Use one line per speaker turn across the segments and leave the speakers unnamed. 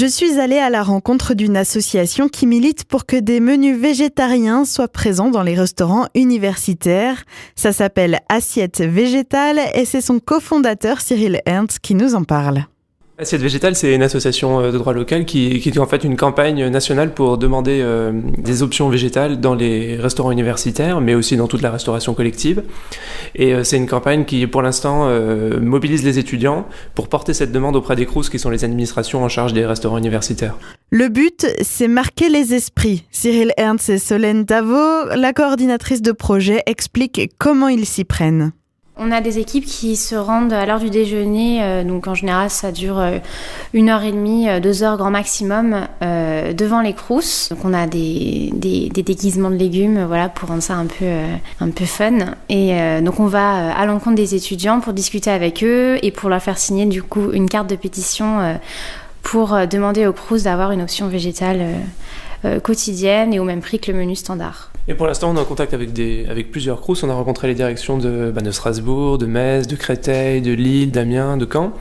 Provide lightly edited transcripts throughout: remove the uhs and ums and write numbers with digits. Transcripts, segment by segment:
Je suis allée à la rencontre d'une association qui milite pour que des menus végétariens soient présents dans les restaurants universitaires. Ça s'appelle Assiette Végétale et c'est son cofondateur Cyril Ernst qui nous en parle.
Assiette Végétale, c'est une association de droit local qui est en fait une campagne nationale pour demander des options végétales dans les restaurants universitaires, mais aussi dans toute la restauration collective. Et c'est une campagne qui, pour l'instant, mobilise les étudiants pour porter cette demande auprès des CROUS, qui sont les administrations en charge des restaurants universitaires.
Le but, c'est marquer les esprits. Cyril Ernst et Solène Davo, la coordinatrice de projet, expliquent comment ils s'y prennent.
On a des équipes qui se rendent à l'heure du déjeuner, donc en général ça dure 1h30, 2h grand maximum, devant les CROUS. Donc on a des déguisements de légumes, voilà, pour rendre ça un peu fun. Et donc on va à l'encontre des étudiants pour discuter avec eux et pour leur faire signer du coup une carte de pétition pour demander aux CROUS d'avoir une option végétale quotidienne et au même prix que le menu standard.
Et pour l'instant, on est en contact avec plusieurs CROUS. On a rencontré les directions de Strasbourg, de Metz, de Créteil, de Lille, d'Amiens, de Caen.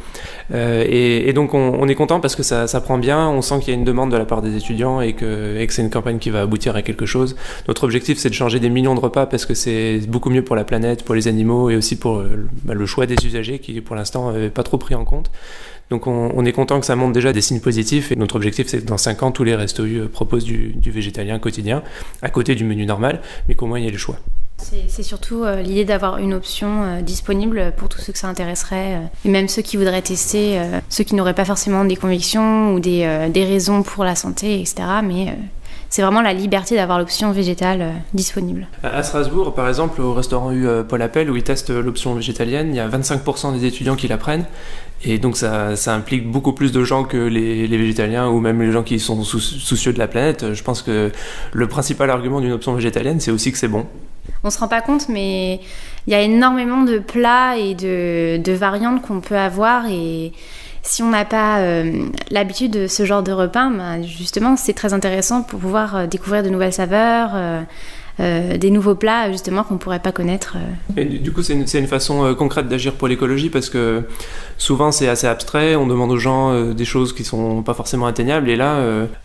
Et donc, on est content parce que ça prend bien. On sent qu'il y a une demande de la part des étudiants et que c'est une campagne qui va aboutir à quelque chose. Notre objectif, c'est de changer des millions de repas parce que c'est beaucoup mieux pour la planète, pour les animaux et aussi pour le choix des usagers qui, pour l'instant, n'est pas trop pris en compte. Donc on est content que ça montre déjà des signes positifs et notre objectif c'est que dans 5 ans tous les restos U proposent du végétalien quotidien à côté du menu normal, mais qu'au moins il y ait le choix.
C'est surtout l'idée d'avoir une option disponible pour tous ceux que ça intéresserait et même ceux qui voudraient tester, ceux qui n'auraient pas forcément des convictions ou des raisons pour la santé, etc. Mais c'est vraiment la liberté d'avoir l'option végétale disponible.
À Strasbourg, par exemple, au restaurant U Paul Appel, où ils testent l'option végétalienne, il y a 25% des étudiants qui la prennent. Et donc ça implique beaucoup plus de gens que les végétaliens ou même les gens qui sont soucieux de la planète. Je pense que le principal argument d'une option végétalienne, c'est aussi que c'est bon.
On se rend pas compte, mais il y a énormément de plats et de variantes qu'on peut avoir et si on n'a pas l'habitude de ce genre de repas, justement, c'est très intéressant pour pouvoir découvrir de nouvelles saveurs, des nouveaux plats justement qu'on ne pourrait pas connaître.
Et du coup, c'est une façon concrète d'agir pour l'écologie parce que souvent c'est assez abstrait, on demande aux gens des choses qui ne sont pas forcément atteignables et là,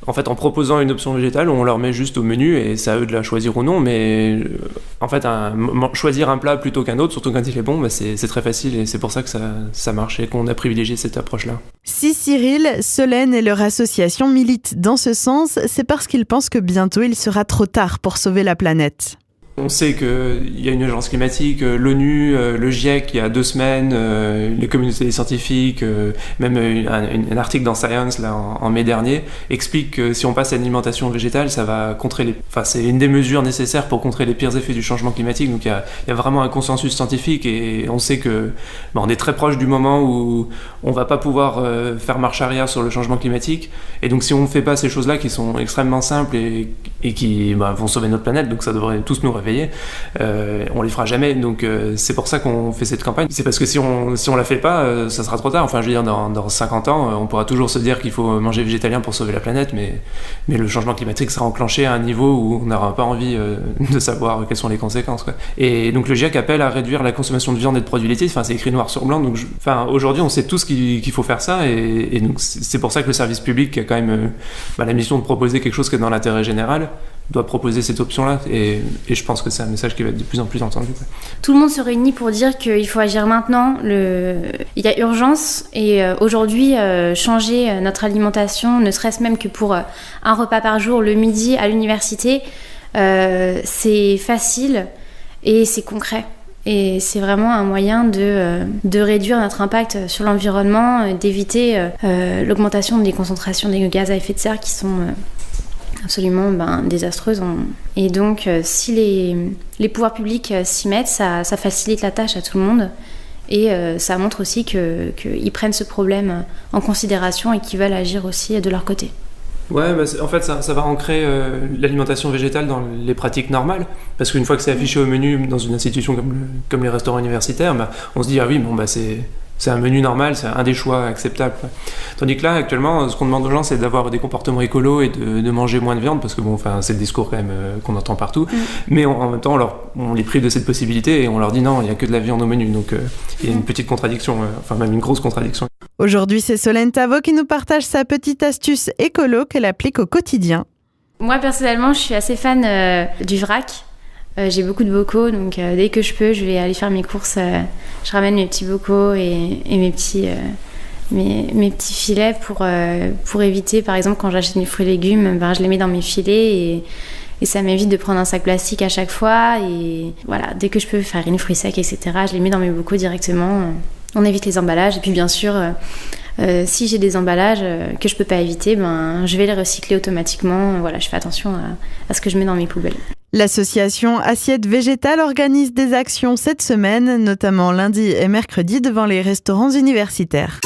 en fait, en proposant une option végétale, on leur met juste au menu et c'est à eux de la choisir ou non, mais en fait, choisir un plat plutôt qu'un autre, surtout quand il est bon, c'est très facile et c'est pour ça que ça marche et qu'on a privilégié cette approche-là.
Si Cyril, Solène et leur association militent dans ce sens, c'est parce qu'ils pensent que bientôt il sera trop tard pour sauver la planète.
On sait qu'il y a une urgence climatique, l'ONU, le GIEC il y a 2 semaines, les communautés scientifiques, même un article dans Science là, en mai dernier, explique que si on passe à une alimentation végétale, ça va contrer c'est une des mesures nécessaires pour contrer les pires effets du changement climatique. Donc il y a vraiment un consensus scientifique et on sait que on est très proche du moment où on va pas pouvoir faire marche arrière sur le changement climatique. Et donc si on ne fait pas ces choses-là qui sont extrêmement simples et qui vont sauver notre planète, donc ça devrait tous nous réveiller. On les fera jamais, donc c'est pour ça qu'on fait cette campagne. C'est parce que si on la fait pas, ça sera trop tard. Enfin, je veux dire, dans 50 ans, on pourra toujours se dire qu'il faut manger végétalien pour sauver la planète, mais le changement climatique sera enclenché à un niveau où on n'aura pas envie de savoir quelles sont les conséquences, quoi. Et donc le GIEC appelle à réduire la consommation de viande et de produits laitiers. Enfin, c'est écrit noir sur blanc. Donc, aujourd'hui, on sait tous qu'il faut faire ça, et donc c'est pour ça que le service public qui a quand même la mission de proposer quelque chose qui est dans l'intérêt général doit proposer cette option-là, et je pense que c'est un message qui va être de plus en plus entendu.
Tout le monde se réunit pour dire qu'il faut agir maintenant. Il y a urgence, et aujourd'hui, changer notre alimentation, ne serait-ce même que pour un repas par jour, le midi à l'université, c'est facile et c'est concret. Et c'est vraiment un moyen de réduire notre impact sur l'environnement, d'éviter l'augmentation des concentrations des gaz à effet de serre qui sont absolument désastreuses. Et donc, si les pouvoirs publics s'y mettent, ça facilite la tâche à tout le monde. Et ça montre aussi qu'ils prennent ce problème en considération et qu'ils veulent agir aussi de leur côté.
Ouais, en fait, ça va ancrer l'alimentation végétale dans les pratiques normales. Parce qu'une fois que c'est affiché au menu dans une institution comme les restaurants universitaires, on se dit, ah oui, c'est un menu normal, c'est un des choix acceptables. Tandis que là, actuellement, ce qu'on demande aux gens, c'est d'avoir des comportements écolos et de manger moins de viande, parce que c'est le discours quand même qu'on entend partout. Mais en même temps, on les prive de cette possibilité et on leur dit non, il n'y a que de la viande au menu. Donc il y a une petite contradiction, même une grosse contradiction.
Aujourd'hui, c'est Solène Tavo qui nous partage sa petite astuce écolo qu'elle applique au quotidien.
Moi, personnellement, je suis assez fan du vrac. J'ai beaucoup de bocaux, donc dès que je peux, je vais aller faire mes courses. Je ramène mes petits bocaux et mes petits filets pour éviter, par exemple, quand j'achète mes fruits et légumes, je les mets dans mes filets et ça m'évite de prendre un sac plastique à chaque fois. Et voilà, dès que je peux, farine, fruits secs, etc., je les mets dans mes bocaux directement. On évite les emballages. Et puis, bien sûr, si j'ai des emballages que je peux pas éviter, je vais les recycler automatiquement. Voilà, je fais attention à ce que je mets dans mes poubelles.
L'association Assiette Végétale organise des actions cette semaine, notamment lundi et mercredi devant les restaurants universitaires.